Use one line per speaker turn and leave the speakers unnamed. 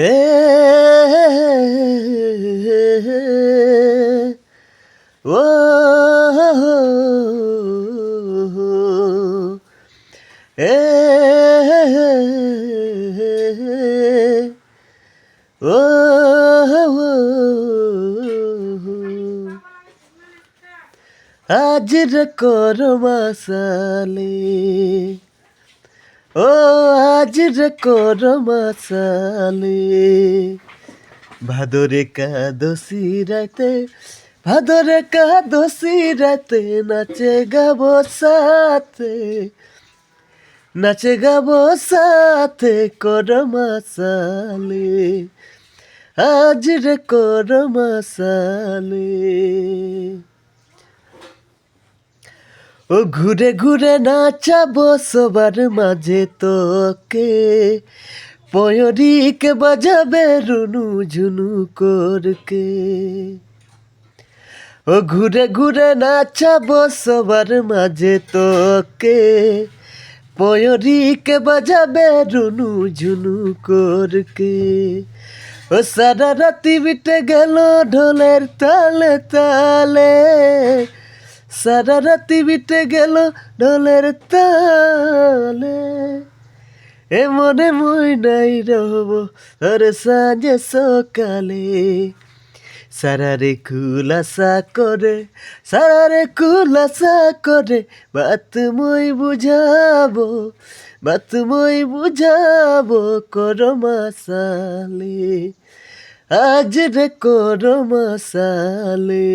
এ ও এ ও আজ রে করমাসালে ও আজ রে করমাসালে ভাদরে কাদসি রাতে ভাদরে কাদসি রাতে নাচে গাবো সাথে নাচে গাবো সাথে করমাসালে আজ রে করমাসালে ও ঘুরে ঘুরে নাচাবো সবার মাঝে তোকে পয়রিকে বাজাবে রুনু ঝুনু করকে ও ঘুরে ঘুরে নাচাবো সবার মাঝে তোকে পয়রিকে বাজাবে রুনু ঝুনু করকে ও সারা রাতি বিটে গেল ঢোলের তালে তালে সারা রাতি বিটে গেল ঢোলের তালে এ মনে মই নাই রহব আর সাঁঝে সকালে সারারে খুলাসা করে সারারে খুলাসা করে বাত মই বুঝাবো বাত মই বুঝাবো করমাসালে আজ রে করমাসালে